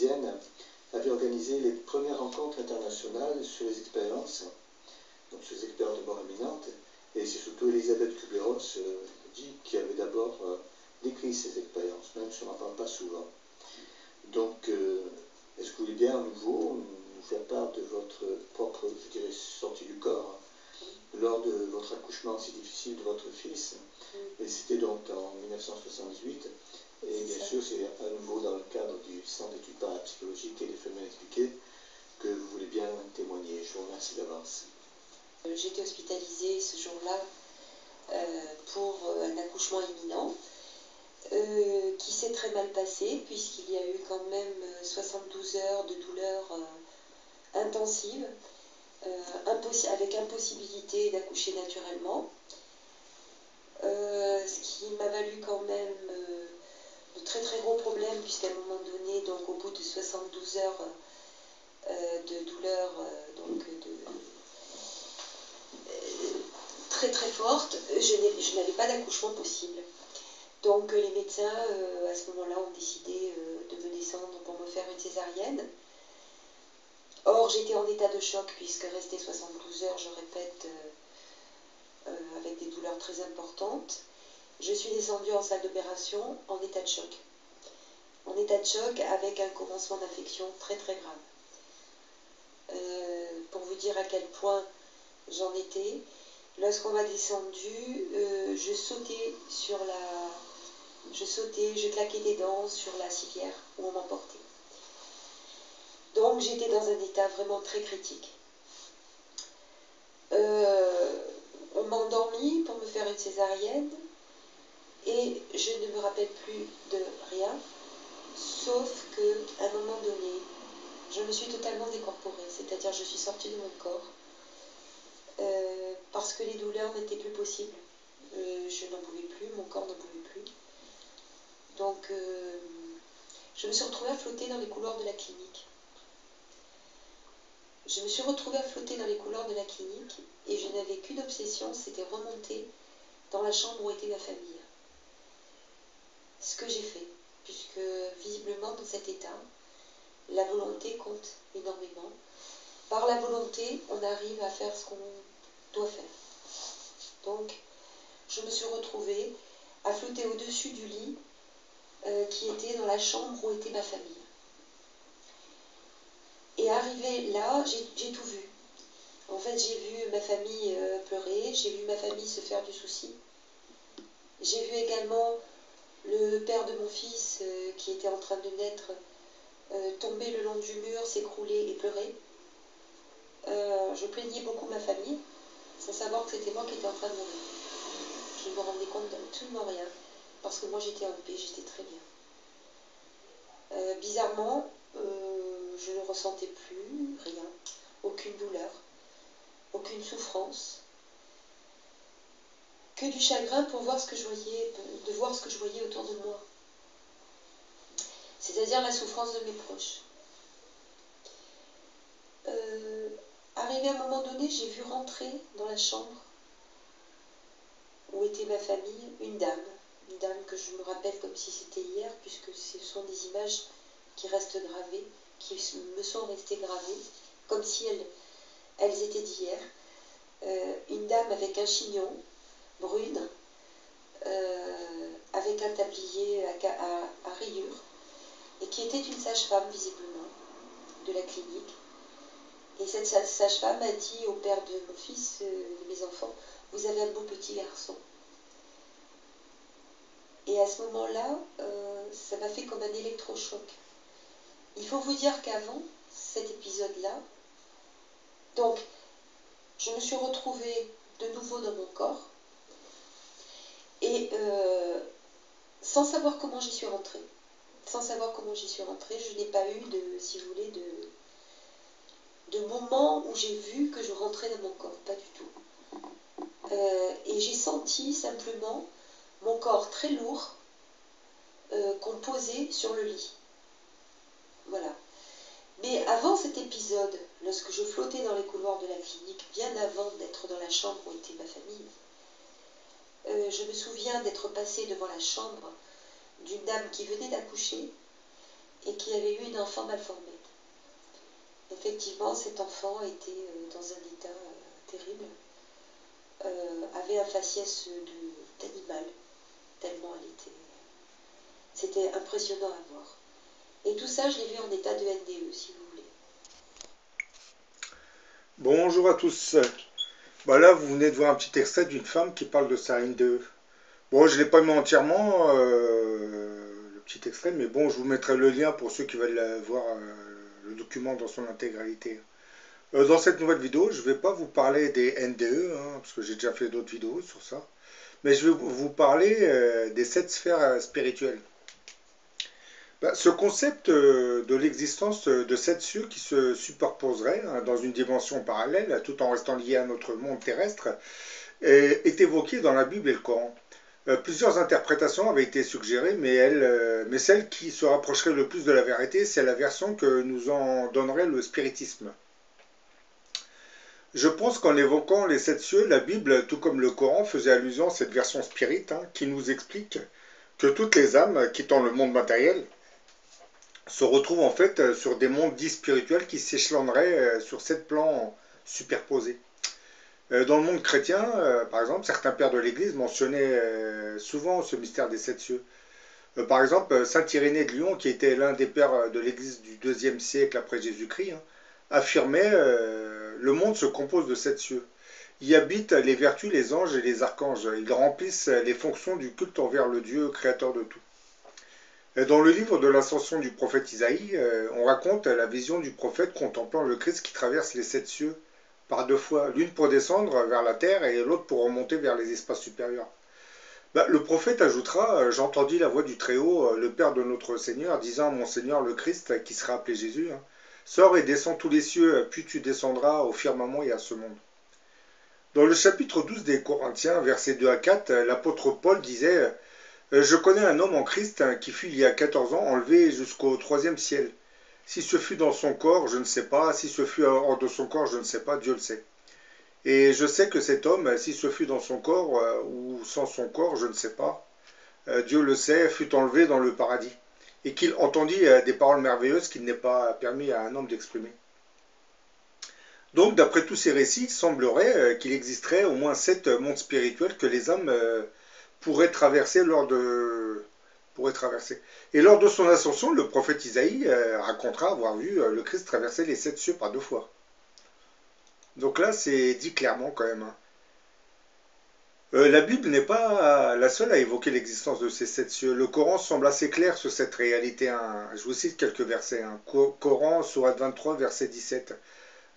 Vienne avait organisé les premières rencontres internationales sur les expériences, donc sur les expériences de mort imminente, et c'est surtout Elisabeth Kubler-Ross qui avait d'abord décrit ces expériences, même si on n'en parle pas souvent. Donc, est-ce que vous voulez bien à nouveau nous faire part de votre propre, je dirais, sortie du corps lors de votre accouchement si difficile de votre fils? Et c'était donc en 1978. Et bien sûr, c'est à nouveau dans le cadre du Centre d'études parapsychologiques et des phénomènes expliqués que vous voulez bien témoigner. Je vous remercie d'avance. J'ai été hospitalisée ce jour-là pour un accouchement imminent qui s'est très mal passé puisqu'il y a eu quand même 72 heures de douleur intensive avec impossibilité d'accoucher naturellement. Ce qui m'a valu quand même de très très gros problèmes puisqu'à un moment donné, donc au bout de 72 heures de douleur très très forte, je n'avais pas d'accouchement possible. Donc les médecins à ce moment-là ont décidé de me descendre pour me faire une césarienne. Or j'étais en état de choc puisque rester 72 heures, je répète, avec des douleurs très importantes. Je suis descendue en salle d'opération en état de choc. En état de choc avec un commencement d'infection très très grave. Pour vous dire à quel point j'en étais, lorsqu'on m'a descendu, je sautais, je claquais des dents sur la civière où on m'emportait. Donc j'étais dans un état vraiment très critique. On m'a endormie pour me faire une césarienne et je ne me rappelle plus de rien, sauf qu'à un moment donné, je me suis totalement décorporée, c'est-à-dire je suis sortie de mon corps parce que les douleurs n'étaient plus possibles. Je n'en pouvais plus, mon corps n'en pouvait plus. Donc je me suis retrouvée à flotter dans les couloirs de la clinique. Je me suis retrouvée à flotter dans les couloirs de la clinique et je n'avais qu'une obsession, c'était remonter dans la chambre où était ma famille. Ce que j'ai fait, puisque visiblement dans cet état, la volonté compte énormément. Par la volonté, on arrive à faire ce qu'on doit faire. Donc, je me suis retrouvée à flotter au-dessus du lit qui était dans la chambre où était ma famille. Et arrivée là, j'ai tout vu. En fait, j'ai vu ma famille pleurer, j'ai vu ma famille se faire du souci. J'ai vu également le père de mon fils qui était en train de naître tomber le long du mur, s'écrouler et pleurer. Je plaignais beaucoup ma famille, sans savoir que c'était moi qui étais en train de mourir. Je me rendais compte d'absolument rien, parce que moi j'étais en paix, j'étais très bien. Bizarrement, je ne ressentais plus rien, aucune douleur, aucune souffrance, que du chagrin pour voir ce que je voyais, de voir ce que je voyais autour de moi. C'est-à-dire la souffrance de mes proches. Arrivé à un moment donné, j'ai vu rentrer dans la chambre où était ma famille une dame que je me rappelle comme si c'était hier, puisque ce sont des images qui restent gravées, qui me sont restées gravées, comme si elles étaient d'hier. Une dame avec un chignon, brune, avec un tablier à rayures, et qui était une sage-femme visiblement, de la clinique. Et cette sage-femme a dit au père de mon fils, de mes enfants, « Vous avez un beau petit garçon ». Et à ce moment-là, ça m'a fait comme un électrochoc. Il faut vous dire qu'avant cet épisode-là, donc, je me suis retrouvée de nouveau dans mon corps, et sans savoir comment j'y suis rentrée. Sans savoir comment j'y suis rentrée, je n'ai pas eu si vous voulez, de moment où j'ai vu que je rentrais dans mon corps, pas du tout. Et j'ai senti simplement mon corps très lourd qu'on posait sur le lit. Voilà. Mais avant cet épisode, lorsque je flottais dans les couloirs de la clinique, bien avant d'être dans la chambre où était ma famille, je me souviens d'être passée devant la chambre d'une dame qui venait d'accoucher et qui avait eu une enfant mal formée. Effectivement, cet enfant était dans un état terrible, avait un faciès d'animal, tellement elle était... C'était impressionnant à voir. Et tout ça, je l'ai vu en état de NDE, si vous voulez. Bonjour à tous. Là, vous venez de voir un petit extrait d'une femme qui parle de sa NDE. Bon, je ne l'ai pas mis entièrement, le petit extrait, mais bon, je vous mettrai le lien pour ceux qui veulent voir le document dans son intégralité. Dans cette nouvelle vidéo, je ne vais pas vous parler des NDE, parce que j'ai déjà fait d'autres vidéos sur ça, mais je vais vous parler des 7 sphères spirituelles. Ce concept de l'existence de 7 cieux qui se superposeraient dans une dimension parallèle, tout en restant liés à notre monde terrestre, est évoqué dans la Bible et le Coran. Plusieurs interprétations avaient été suggérées, mais celle qui se rapprocherait le plus de la vérité, c'est la version que nous en donnerait le spiritisme. Je pense qu'en évoquant les 7 cieux, la Bible, tout comme le Coran, faisait allusion à cette version spirit qui nous explique que toutes les âmes quittant le monde matériel se retrouvent en fait sur des mondes dits spirituels qui s'échelonneraient sur 7 plans superposés. Dans le monde chrétien, par exemple, certains pères de l'Église mentionnaient souvent ce mystère des 7 cieux. Par exemple, saint Irénée de Lyon, qui était l'un des pères de l'Église du IIe siècle après Jésus-Christ, affirmait le monde se compose de 7 cieux. Y habitent les vertus, les anges et les archanges. Ils remplissent les fonctions du culte envers le Dieu créateur de tout. Dans le livre de l'ascension du prophète Isaïe, on raconte la vision du prophète contemplant le Christ qui traverse les 7 cieux par 2 fois, l'une pour descendre vers la terre et l'autre pour remonter vers les espaces supérieurs. Le prophète ajoutera, j'entendis la voix du Très-Haut, le Père de notre Seigneur, disant à mon Seigneur le Christ, qui sera appelé Jésus, sors et descends tous les cieux, puis tu descendras au firmament et à ce monde. Dans le chapitre 12 des Corinthiens, versets 2 à 4, l'apôtre Paul disait je connais un homme en Christ qui fut il y a 14 ans enlevé jusqu'au 3e ciel. Si ce fut dans son corps, je ne sais pas. Si ce fut hors de son corps, je ne sais pas. Dieu le sait. Et je sais que cet homme, si ce fut dans son corps ou sans son corps, je ne sais pas. Dieu le sait, fut enlevé dans le paradis. Et qu'il entendit des paroles merveilleuses qu'il n'est pas permis à un homme d'exprimer. Donc, d'après tous ces récits, il semblerait qu'il existerait au moins 7 mondes spirituels que les âmes pourraient traverser Et lors de son ascension, le prophète Isaïe racontera avoir vu le Christ traverser les 7 cieux par 2 fois. Donc là, c'est dit clairement quand même. La Bible n'est pas la seule à évoquer l'existence de ces 7 cieux. Le Coran semble assez clair sur cette réalité. Je vous cite quelques versets. Coran, sourate 23, verset 17.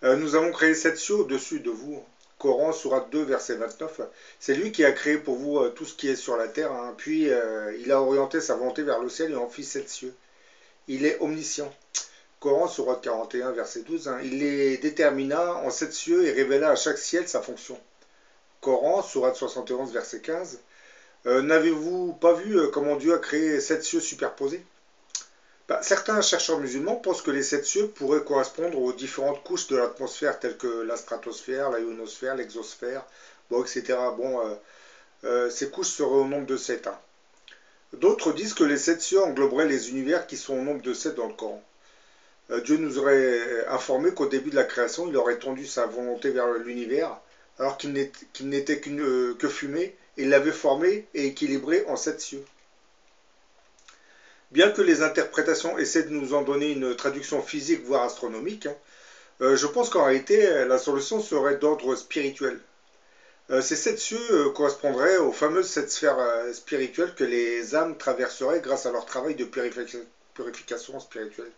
Nous avons créé 7 cieux au-dessus de vous. Coran, sourate 2, verset 29. C'est lui qui a créé pour vous tout ce qui est sur la terre. Puis il a orienté sa volonté vers le ciel et en fit 7 cieux. Il est omniscient. Coran, sourate 41, verset 12. Il les détermina en 7 cieux et révéla à chaque ciel sa fonction. Coran, sourate 71, verset 15. N'avez-vous pas vu comment Dieu a créé 7 cieux superposés? Certains chercheurs musulmans pensent que les 7 cieux pourraient correspondre aux différentes couches de l'atmosphère, telles que la stratosphère, la ionosphère, l'exosphère, etc. Ces couches seraient au nombre de 7. D'autres disent que les 7 cieux engloberaient les univers qui sont au nombre de 7 dans le Coran. Dieu nous aurait informé qu'au début de la création, il aurait tendu sa volonté vers l'univers, alors qu'il n'était que fumée, et il l'avait formé et équilibré en 7 cieux. Bien que les interprétations essaient de nous en donner une traduction physique, voire astronomique, je pense qu'en réalité, la solution serait d'ordre spirituel. Ces 7 cieux correspondraient aux fameuses 7 sphères spirituelles que les âmes traverseraient grâce à leur travail de purification spirituelle.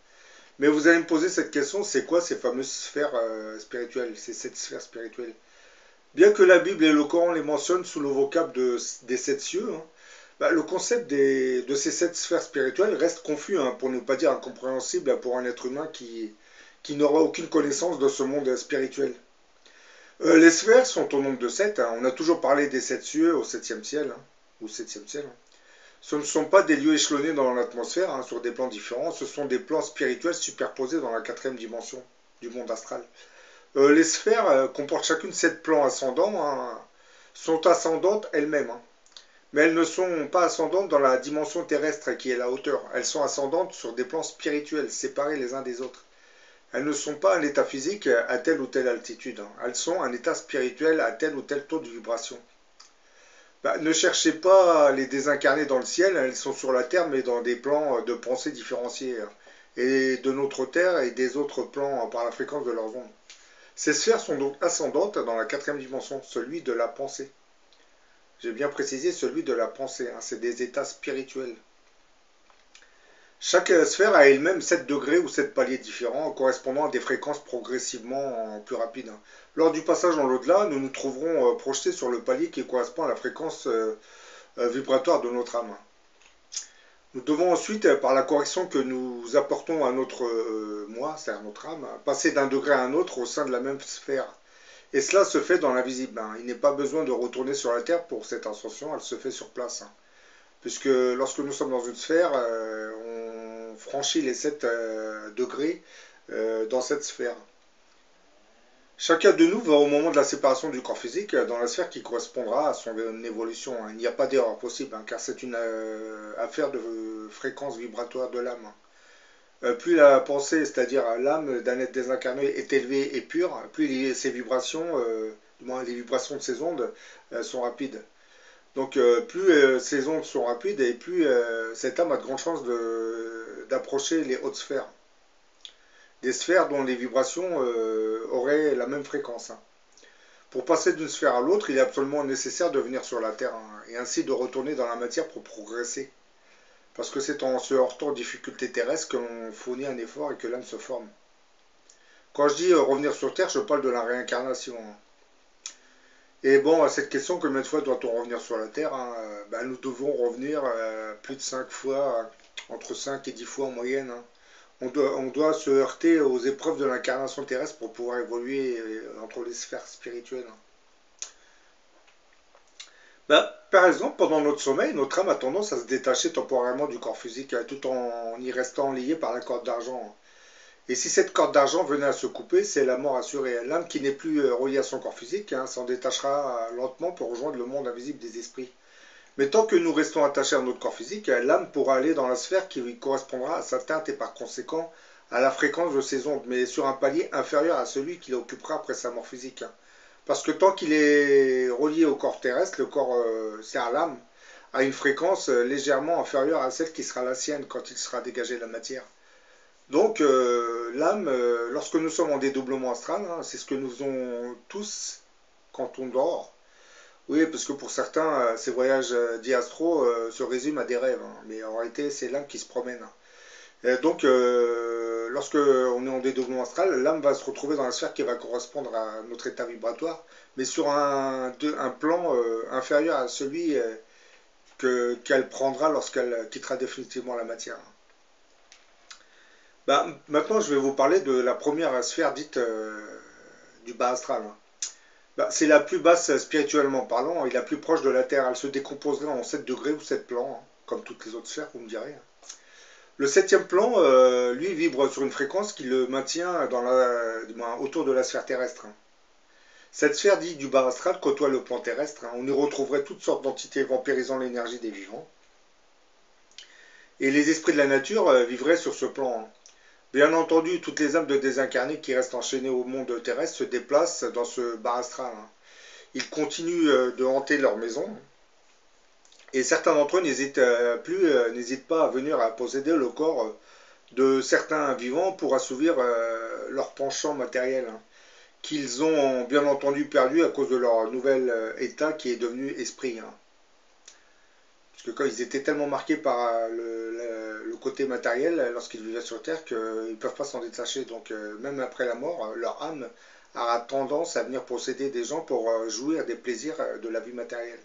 Mais vous allez me poser cette question, c'est quoi ces fameuses sphères spirituelles, ces 7 sphères spirituelles? Bien que la Bible et le Coran les mentionnent sous le vocable des 7 cieux, le concept de ces 7 sphères spirituelles reste confus, pour ne pas dire incompréhensible pour un être humain qui n'aura aucune connaissance de ce monde spirituel. Les sphères sont au nombre de 7. On a toujours parlé des 7 cieux au 7e ciel, ou 7e ciel. Ce ne sont pas des lieux échelonnés dans l'atmosphère, sur des plans différents. Ce sont des plans spirituels superposés dans la 4e dimension du monde astral. Les sphères comportent chacune 7 plans ascendants, sont ascendantes elles-mêmes. Mais elles ne sont pas ascendantes dans la dimension terrestre qui est la hauteur. Elles sont ascendantes sur des plans spirituels, séparés les uns des autres. Elles ne sont pas un état physique à telle ou telle altitude. Elles sont un état spirituel à tel ou tel taux de vibration. Ne cherchez pas à les désincarner dans le ciel, elles sont sur la Terre, mais dans des plans de pensée différenciés. Et de notre Terre et des autres plans par la fréquence de leurs ondes. Ces sphères sont donc ascendantes dans la quatrième dimension, celui de la pensée. J'ai bien précisé celui de la pensée, c'est des états spirituels. Chaque sphère a elle-même 7 degrés ou 7 paliers différents, correspondant à des fréquences progressivement plus rapides. Lors du passage dans l'au-delà, nous nous trouverons projetés sur le palier qui correspond à la fréquence vibratoire de notre âme. Nous devons ensuite, par la correction que nous apportons à notre moi, c'est-à-dire notre âme, passer d'un degré à un autre au sein de la même sphère. Et cela se fait dans l'invisible. Il n'est pas besoin de retourner sur la Terre pour cette ascension, elle se fait sur place. Puisque lorsque nous sommes dans une sphère, on franchit les 7 degrés dans cette sphère. Chacun de nous va au moment de la séparation du corps physique dans la sphère qui correspondra à son évolution. Il n'y a pas d'erreur possible, car c'est une affaire de fréquence vibratoire de l'âme. Plus la pensée, c'est-à-dire l'âme d'un être désincarné, est élevée et pure, plus ses vibrations, du moins les vibrations de ses ondes, sont rapides. Donc plus ces ondes sont rapides et plus cette âme a de grandes chances d'approcher les hautes sphères. Des sphères dont les vibrations auraient la même fréquence. Pour passer d'une sphère à l'autre, il est absolument nécessaire de venir sur la Terre et ainsi de retourner dans la matière pour progresser. Parce que c'est en se heurtant aux difficultés terrestres que l'on fournit un effort et que l'âme se forme. Quand je dis revenir sur Terre, je parle de la réincarnation. Et bon, à cette question, combien de fois doit-on revenir sur la Terre, nous devons revenir plus de 5 fois, entre 5 et 10 fois en moyenne. On doit se heurter aux épreuves de l'incarnation terrestre pour pouvoir évoluer entre les sphères spirituelles. Par exemple, pendant notre sommeil, notre âme a tendance à se détacher temporairement du corps physique tout en y restant liée par la corde d'argent. Et si cette corde d'argent venait à se couper, c'est la mort assurée. L'âme qui n'est plus reliée à son corps physique s'en détachera lentement pour rejoindre le monde invisible des esprits. Mais tant que nous restons attachés à notre corps physique, l'âme pourra aller dans la sphère qui lui correspondra à sa teinte et par conséquent à la fréquence de ses ondes, mais sur un palier inférieur à celui qu'il occupera après sa mort physique. Parce que tant qu'il est relié au corps terrestre, le corps, c'est-à-dire l'âme, a une fréquence légèrement inférieure à celle qui sera la sienne quand il sera dégagé de la matière. Donc l'âme, lorsque nous sommes en dédoublement astral, c'est ce que nous faisons tous quand on dort. Oui, parce que pour certains, ces voyages dits astro se résument à des rêves, mais en réalité, c'est l'âme qui se promène. Donc, lorsque on est en dédoublement astral, l'âme va se retrouver dans la sphère qui va correspondre à notre état vibratoire, mais sur un plan inférieur à celui qu'elle prendra lorsqu'elle quittera définitivement la matière. Maintenant, je vais vous parler de la première sphère dite du bas astral. C'est la plus basse spirituellement parlant et la plus proche de la Terre. Elle se décomposerait en 7 degrés ou 7 plans, comme toutes les autres sphères, vous me direz. Le 7e plan, lui, vibre sur une fréquence qui le maintient autour de la sphère terrestre. Cette sphère dite du bas astral côtoie le plan terrestre. On y retrouverait toutes sortes d'entités vampirisant l'énergie des vivants. Et les esprits de la nature vivraient sur ce plan. Bien entendu, toutes les âmes de désincarnés qui restent enchaînées au monde terrestre se déplacent dans ce bas astral. Ils continuent de hanter leur maison. Et certains d'entre eux n'hésitent pas à venir à posséder le corps de certains vivants pour assouvir leur penchant matériel, qu'ils ont bien entendu perdu à cause de leur nouvel état qui est devenu esprit. Parce que quand ils étaient tellement marqués par le côté matériel lorsqu'ils vivaient sur Terre qu'ils ne peuvent pas s'en détacher. Donc même après la mort, leur âme a tendance à venir posséder des gens pour jouir des plaisirs de la vie matérielle.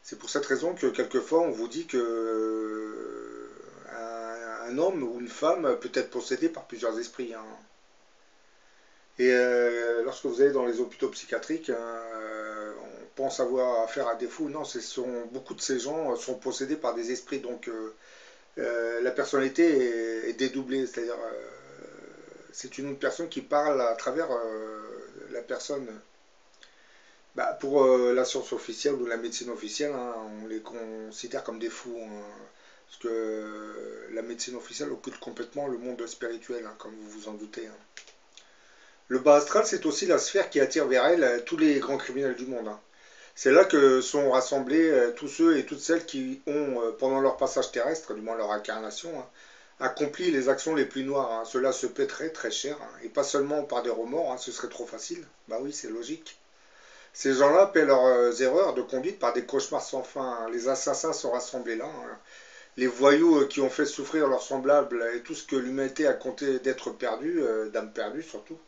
C'est pour cette raison que quelquefois on vous dit que un homme ou une femme peut être possédé par plusieurs esprits. Et lorsque vous allez dans les hôpitaux psychiatriques, on pense avoir affaire à des fous. Non, beaucoup de ces gens sont possédés par des esprits. Donc la personnalité est dédoublée. C'est-à-dire c'est une autre personne qui parle à travers la personne Pour la science officielle ou la médecine officielle, hein, on les considère comme des fous, hein, parce que la médecine officielle occulte complètement le monde spirituel, hein, comme vous vous en doutez. Hein. Le bas astral, c'est aussi la sphère qui attire vers elle tous les grands criminels du monde. Hein. C'est là que sont rassemblés tous ceux et toutes celles qui ont, pendant leur passage terrestre, du moins leur incarnation, hein, accompli les actions les plus noires. Hein. Cela se paie très très cher, hein, et pas seulement par des remords, hein, ce serait trop facile. Bah oui, c'est logique. Ces gens-là paient leurs erreurs de conduite par des cauchemars sans fin. Hein. Les assassins sont rassemblés là. Hein. Les voyous qui ont fait souffrir leurs semblables et tout ce que l'humanité a compté d'être perdu, d'âmes perdues surtout,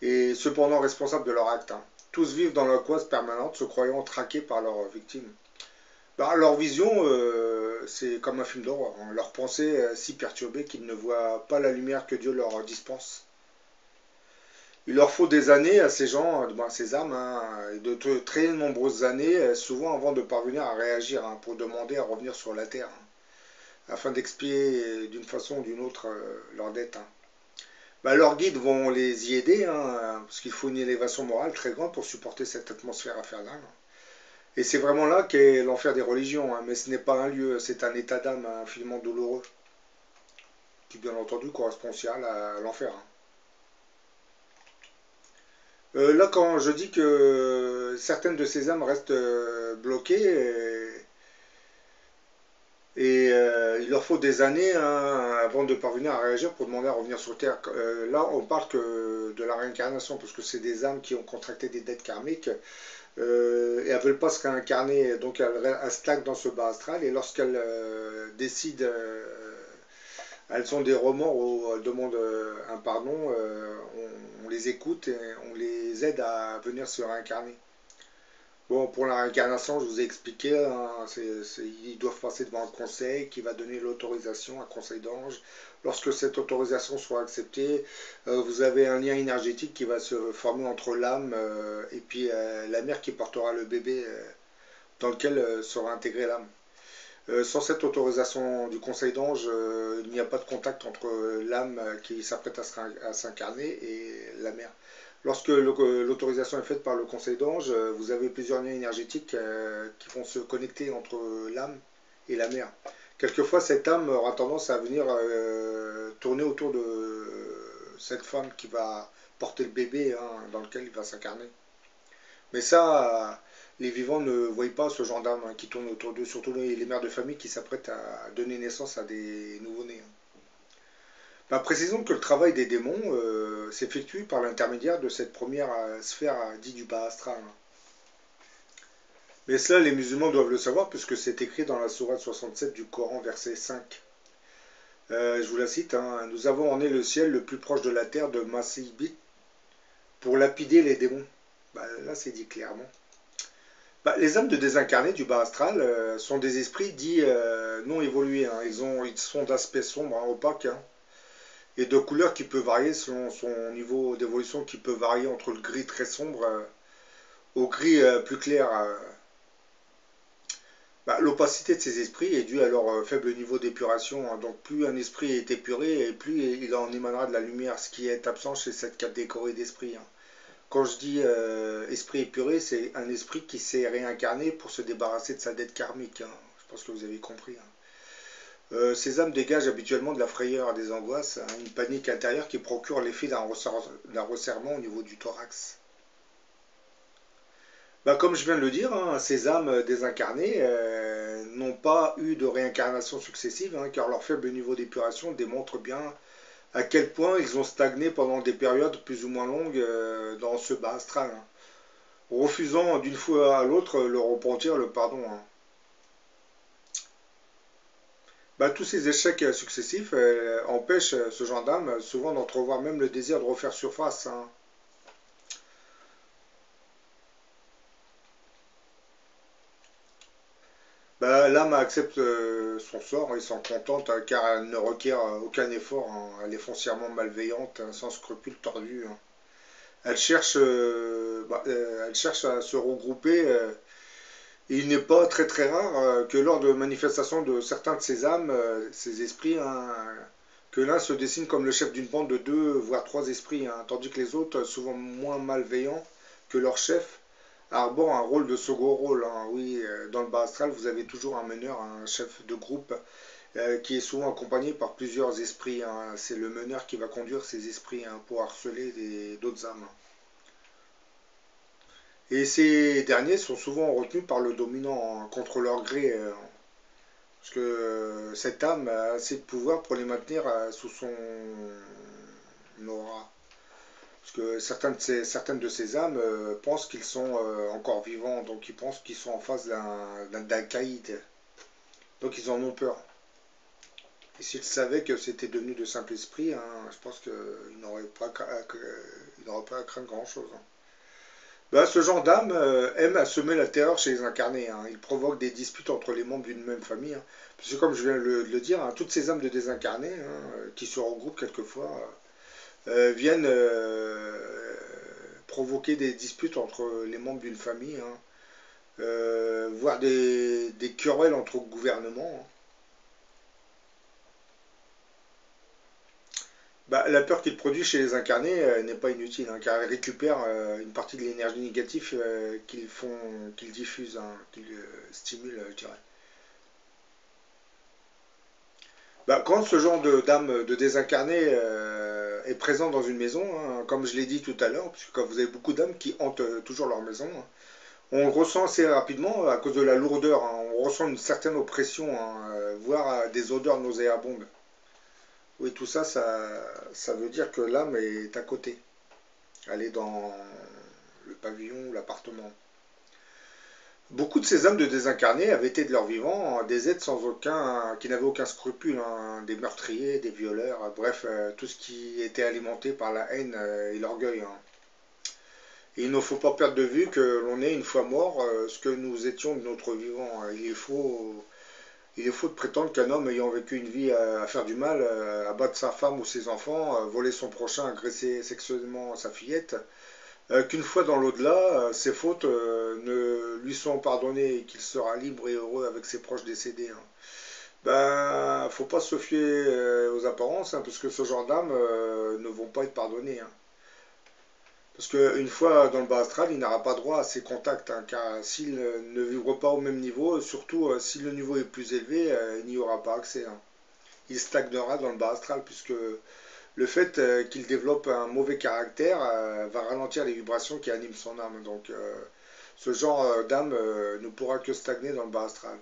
et cependant responsables de leur acte. Hein. Tous vivent dans l'angoisse permanente, se croyant traqués par leurs victimes. Leur vision, c'est comme un film d'horreur. Hein. Leurs pensées si perturbées qu'ils ne voient pas la lumière que Dieu leur dispense. Il leur faut des années à ces gens, à ces âmes, hein, de très nombreuses années, souvent avant de parvenir à réagir, hein, pour demander à revenir sur la terre, hein, afin d'expier d'une façon ou d'une autre leur dette. Hein. Leurs guides vont les y aider, hein, parce qu'il faut une élévation morale très grande pour supporter cette atmosphère infernale. Et c'est vraiment là qu'est l'enfer des religions, hein, mais ce n'est pas un lieu, c'est un état d'âme infiniment douloureux, qui bien entendu correspond aussi à l'enfer. Hein. Là, quand je dis que certaines de ces âmes restent bloquées, il leur faut des années, hein, avant de parvenir à réagir pour demander à revenir sur Terre. Là, on parle que de la réincarnation, parce que c'est des âmes qui ont contracté des dettes karmiques, et elles ne veulent pas se réincarner, donc elles stagnent dans ce bas astral, et lorsqu'elles décident, elles ont des remords ou elles demandent un pardon, on les écoute et on les aide à venir se réincarner. Bon, pour la réincarnation, je vous ai expliqué, hein, ils doivent passer devant un conseil qui va donner l'autorisation, un conseil d'ange. Lorsque cette autorisation sera acceptée, vous avez un lien énergétique qui va se former entre l'âme et puis la mère qui portera le bébé dans lequel sera intégrée l'âme. Sans cette autorisation du conseil d'ange, il n'y a pas de contact entre l'âme qui s'apprête à s'incarner et la mère. Lorsque l'autorisation est faite par le conseil d'ange, vous avez plusieurs liens énergétiques qui vont se connecter entre l'âme et la mère. Quelquefois, cette âme aura tendance à venir tourner autour de cette femme qui va porter le bébé, hein, dans lequel il va s'incarner. Mais ça, les vivants ne voient pas ce genre d'âme, hein, qui tourne autour d'eux, surtout les mères de famille qui s'apprêtent à donner naissance à des nouveau-nés. Hein. Précisons que le travail des démons s'effectue par l'intermédiaire de cette première sphère dite du bas astral. Hein. Mais cela, les musulmans doivent le savoir, puisque c'est écrit dans la sourate 67 du Coran, verset 5. Je vous la cite, hein, nous avons orné le ciel le plus proche de la terre de Masibit pour lapider les démons. Là, c'est dit clairement. Les âmes de désincarnés du bas astral sont des esprits dits non évolués. Hein. Ils sont d'aspect sombre, hein, opaque, hein, et de couleur qui peut varier selon son niveau d'évolution, qui peut varier entre le gris très sombre au gris plus clair. L'opacité de ces esprits est due à leur faible niveau d'épuration. Hein. Donc plus un esprit est épuré, et plus il en émanera de la lumière, ce qui est absent chez cette catégorie d'esprit. Hein. Quand je dis esprit épuré, c'est un esprit qui s'est réincarné pour se débarrasser de sa dette karmique. Hein. Je pense que vous avez compris. Hein. Ces âmes dégagent habituellement de la frayeur et des angoisses, hein, une panique intérieure qui procure l'effet d'un resserrement au niveau du thorax. Comme je viens de le dire, hein, ces âmes désincarnées n'ont pas eu de réincarnation successive, hein, car leur faible niveau d'épuration démontre bien à quel point ils ont stagné pendant des périodes plus ou moins longues dans ce bas astral, hein, refusant d'une fois à l'autre le repentir, le pardon. Hein. Tous ces échecs successifs empêchent ce genre d'âme souvent d'entrevoir même le désir de refaire surface. Hein. L'âme accepte son sort et s'en contente, hein, car elle ne requiert aucun effort. Hein. Elle est foncièrement malveillante, hein, sans scrupules tordus. Hein. Elle cherche à se regrouper. Et il n'est pas très très rare que lors de manifestations de certains de ces âmes, ces esprits, hein, que l'un se dessine comme le chef d'une bande de 2 voire 3 esprits, hein, tandis que les autres, souvent moins malveillants que leur chef, arbore un rôle de second rôle, hein. Oui, dans le bas astral, vous avez toujours un meneur, un chef de groupe, qui est souvent accompagné par plusieurs esprits, hein. C'est le meneur qui va conduire ces esprits, hein, pour harceler d'autres âmes. Et ces derniers sont souvent retenus par le dominant, hein, contre leur gré, parce que cette âme a assez de pouvoir pour les maintenir sous son aura. Parce que certaines de ces âmes pensent qu'ils sont encore vivants, donc ils pensent qu'ils sont en face d'un caïd. Donc ils en ont peur. Et s'ils savaient que c'était devenu de simples esprits, hein, je pense qu'ils n'auraient pas à craindre grand-chose, hein. Bah, ce genre d'âme aime à semer la terreur chez les incarnés, hein. Il provoque des disputes entre les membres d'une même famille, hein. Parce que comme je viens de le dire, hein, toutes ces âmes de désincarnés, hein, qui se regroupent quelquefois, viennent provoquer des disputes entre les membres d'une famille, hein, voire des querelles entre gouvernements, hein. Bah, la peur qu'il produit chez les incarnés n'est pas inutile, hein, car elle récupère une partie de l'énergie négative qu'ils diffusent, hein, qu'ils stimulent, je dirais. Bah, quand ce genre d'âme de désincarné est présent dans une maison, hein, comme je l'ai dit tout à l'heure, puisque quand vous avez beaucoup d'âmes qui hantent toujours leur maison, hein, on le ressent assez rapidement à cause de la lourdeur, hein. On ressent une certaine oppression, hein, voire des odeurs nauséabondes. Oui, tout ça, ça veut dire que l'âme est à côté. Elle est dans le pavillon ou l'appartement. Beaucoup de ces âmes de désincarnés avaient été de leur vivant, hein, des êtres qui n'avaient aucun scrupule, hein, des meurtriers, des violeurs, bref, tout ce qui était alimenté par la haine et l'orgueil, hein. Et il ne faut pas perdre de vue que l'on est une fois mort ce que nous étions de notre vivant, hein. Il est faux de prétendre qu'un homme ayant vécu une vie à faire du mal, à battre sa femme ou ses enfants, voler son prochain, agresser sexuellement sa fillette, qu'une fois dans l'au-delà, ses fautes ne lui sont pardonnées et qu'il sera libre et heureux avec ses proches décédés, hein. Ben, faut pas se fier aux apparences, hein, parce que ce genre d'âmes ne vont pas être pardonnées, hein. Parce qu'une fois dans le bas astral, il n'aura pas droit à ces contacts, hein, car s'il ne vivra pas au même niveau, surtout si le niveau est plus élevé, il n'y aura pas accès, hein. Il stagnera dans le bas astral, puisque le fait qu'il développe un mauvais caractère va ralentir les vibrations qui animent son âme. Donc ce genre d'âme ne pourra que stagner dans le bas astral.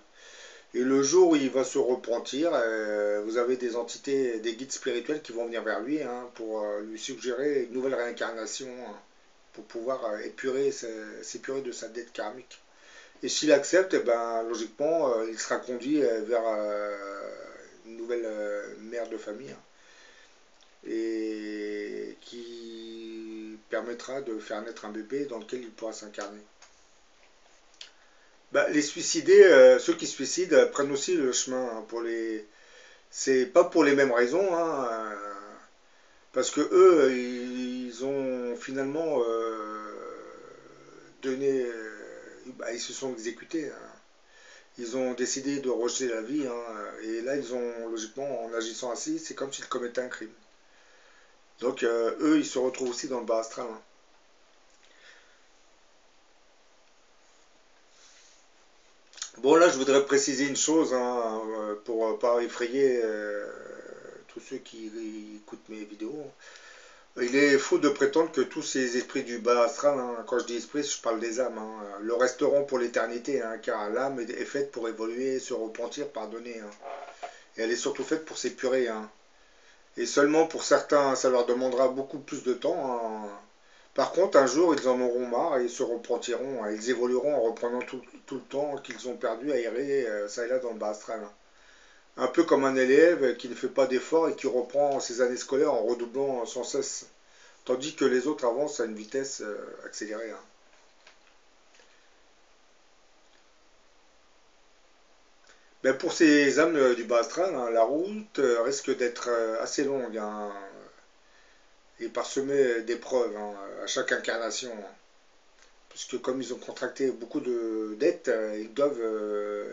Et le jour où il va se repentir, vous avez des entités, des guides spirituels qui vont venir vers lui, hein, pour lui suggérer une nouvelle réincarnation, hein, pour pouvoir s'épurer de sa dette karmique. Et s'il accepte, eh ben, logiquement, il sera conduit vers une nouvelle mère de famille, hein, et qui permettra de faire naître un bébé dans lequel il pourra s'incarner. Bah, les suicidés, ceux qui se suicident prennent aussi le chemin, hein, c'est pas pour les mêmes raisons, hein, parce que eux, ils ont finalement donné, bah, ils se sont exécutés, hein. Ils ont décidé de rejeter la vie, hein, et là, ils ont, logiquement, en agissant ainsi, c'est comme s'ils commettaient un crime. Donc, eux, ils se retrouvent aussi dans le bas astral, hein. Bon, là, je voudrais préciser une chose, hein, pour pas effrayer tous ceux qui écoutent mes vidéos. Il est faux de prétendre que tous ces esprits du bas astral, hein, quand je dis esprit, je parle des âmes, hein, le resteront pour l'éternité, hein, car l'âme est faite pour évoluer, se repentir, pardonner, hein. Et elle est surtout faite pour s'épurer, hein. Et seulement pour certains, ça leur demandera beaucoup plus de temps, hein. Par contre, un jour, ils en auront marre et ils se repentiront, hein. Ils évolueront en reprenant tout le temps qu'ils ont perdu à errer ça et là dans le bas astral, hein. Un peu comme un élève qui ne fait pas d'efforts et qui reprend ses années scolaires en redoublant sans cesse, tandis que les autres avancent à une vitesse accélérée, hein. Ben, pour ces âmes du bas astral, hein, la route risque d'être assez longue, hein, et parsemée d'épreuves, hein, à chaque incarnation, hein. Puisque comme ils ont contracté beaucoup de dettes, ils doivent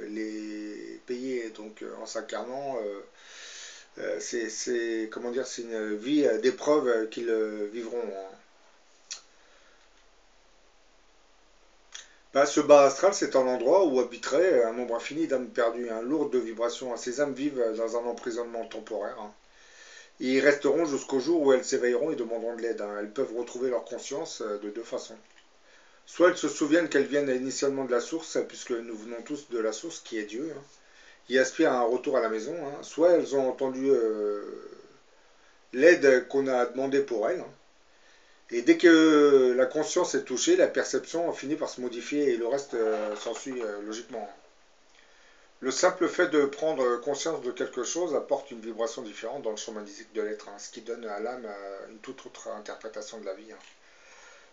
les payer. Donc en s'incarnant, comment dire, c'est une vie d'épreuves qu'ils vivront, hein. Bah, ce bas astral, c'est un endroit où habiterait un nombre infini d'âmes perdues, lourdes de vibrations. Ces âmes vivent dans un emprisonnement temporaire. Et ils resteront jusqu'au jour où elles s'éveilleront et demanderont de l'aide. Elles peuvent retrouver leur conscience de deux façons. Soit elles se souviennent qu'elles viennent initialement de la source, puisque nous venons tous de la source qui est Dieu, qui aspirent à un retour à la maison. Soit elles ont entendu l'aide qu'on a demandé pour elles. Et dès que la conscience est touchée, la perception finit par se modifier et le reste s'ensuit logiquement. Le simple fait de prendre conscience de quelque chose apporte une vibration différente dans le champ magnétique de l'être, ce qui donne à l'âme une toute autre interprétation de la vie.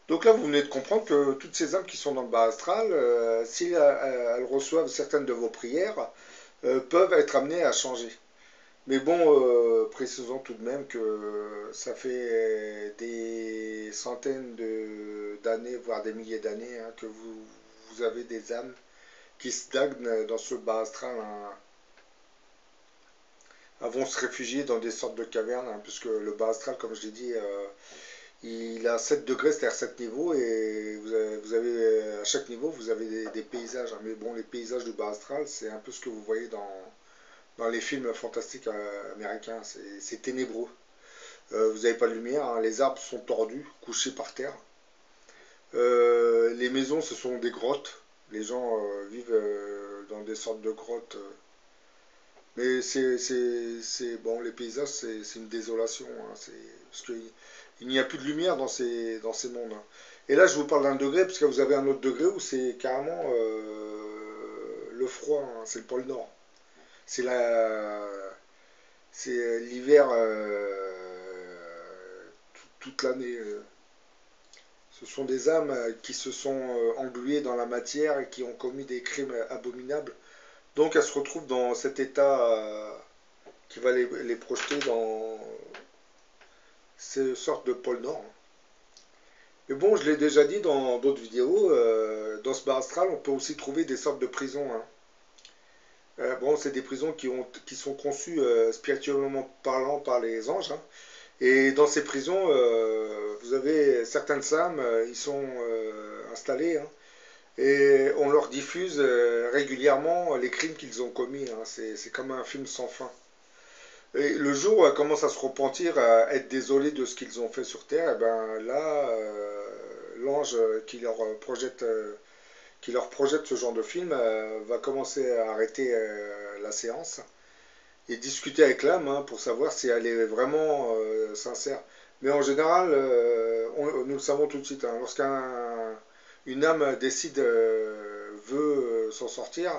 Donc là, vous venez de comprendre que toutes ces âmes qui sont dans le bas astral, si elles reçoivent certaines de vos prières, peuvent être amenées à changer. Mais bon, précisons tout de même que ça fait des centaines d'années, voire des milliers d'années, que vous avez des âmes qui stagnent dans ce bas astral, vont se réfugier dans des sortes de cavernes, puisque le bas astral, comme je l'ai dit, il a 7 degrés, c'est-à-dire 7 niveaux, et à chaque niveau, vous avez des paysages. Mais bon, les paysages du bas astral, c'est un peu ce que vous voyez dans les films fantastiques américains, c'est ténébreux. Vous n'avez pas de lumière, les arbres sont tordus, couchés par terre. Les maisons, ce sont des grottes. Les gens vivent dans des sortes de grottes. Mais bon, les paysages, c'est une désolation. Parce qu'il n'y a plus de lumière dans ces mondes. Et là, je vous parle d'un degré, parce que vous avez un autre degré où c'est carrément le froid, c'est le pôle Nord. C'est l'hiver toute l'année. Ce sont des âmes qui se sont engluées dans la matière et qui ont commis des crimes abominables. Donc elles se retrouvent dans cet état qui va les projeter dans ces sortes de pôle Nord. Mais bon, je l'ai déjà dit dans d'autres vidéos, dans ce bas astral, on peut aussi trouver des sortes de prisons. Bon, c'est des prisons qui sont conçues spirituellement parlant par les anges. Et dans ces prisons, vous avez certaines âmes, ils sont installés, et on leur diffuse régulièrement les crimes qu'ils ont commis. C'est comme un film sans fin. Et le jour où elles commencent à se repentir, à être désolés de ce qu'ils ont fait sur Terre, et ben là, l'ange qui leur projette ce genre de film va commencer à arrêter la séance et discuter avec l'âme pour savoir si elle est vraiment sincère. Mais en général, nous le savons tout de suite. Lorsqu'une âme décide, veut s'en sortir,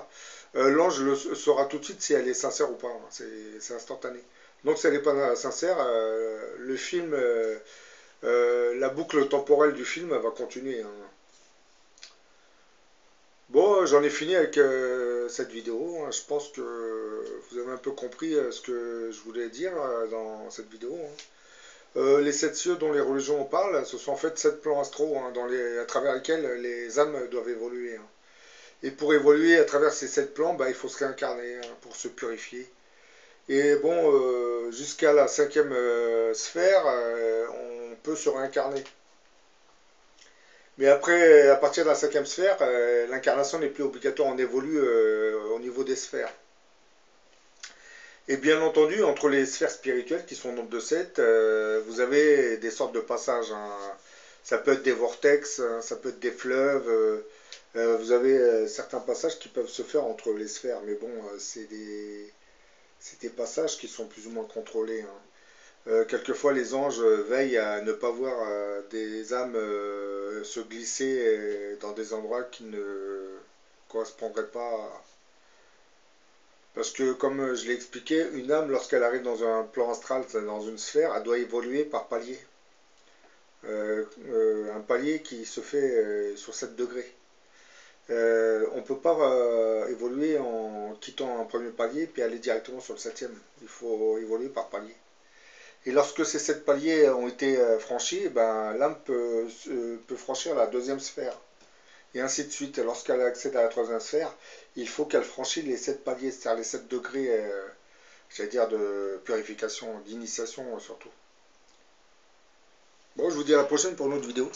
l'ange le saura tout de suite si elle est sincère ou pas. C'est instantané. Donc si elle n'est pas sincère, le film, la boucle temporelle du film va continuer. Bon, j'en ai fini avec cette vidéo. Je pense que vous avez un peu compris ce que je voulais dire dans cette vidéo. Les 7 cieux dont les religions en parlent, ce sont en fait 7 plans astraux à travers lesquels les âmes doivent évoluer. Et pour évoluer à travers ces 7 plans, il faut se réincarner pour se purifier. Et bon, jusqu'à la 5e sphère, on peut se réincarner. Mais après, à partir de la 5e sphère, l'incarnation n'est plus obligatoire, on évolue au niveau des sphères. Et bien entendu, entre les sphères spirituelles, qui sont au nombre de 7, vous avez des sortes de passages. Ça peut être des vortex, ça peut être des fleuves. Vous avez certains passages qui peuvent se faire entre les sphères. Mais bon, c'est des passages qui sont plus ou moins contrôlés. Quelquefois, les anges veillent à ne pas voir des âmes se glisser dans des endroits qui ne correspondraient pas. Parce que, comme je l'ai expliqué, une âme, lorsqu'elle arrive dans un plan astral, dans une sphère, elle doit évoluer par palier. Un palier qui se fait sur 7 degrés. On ne peut pas évoluer en quittant un premier palier puis aller directement sur le 7e. Il faut évoluer par palier. Et lorsque ces 7 paliers ont été franchis, l'âme peut franchir la 2e sphère. Et ainsi de suite. Lorsqu'elle accède à la 3e sphère, il faut qu'elle franchisse les 7 paliers, c'est-à-dire les 7 degrés, j'allais dire, de purification, d'initiation surtout. Bon, je vous dis à la prochaine pour une autre vidéo.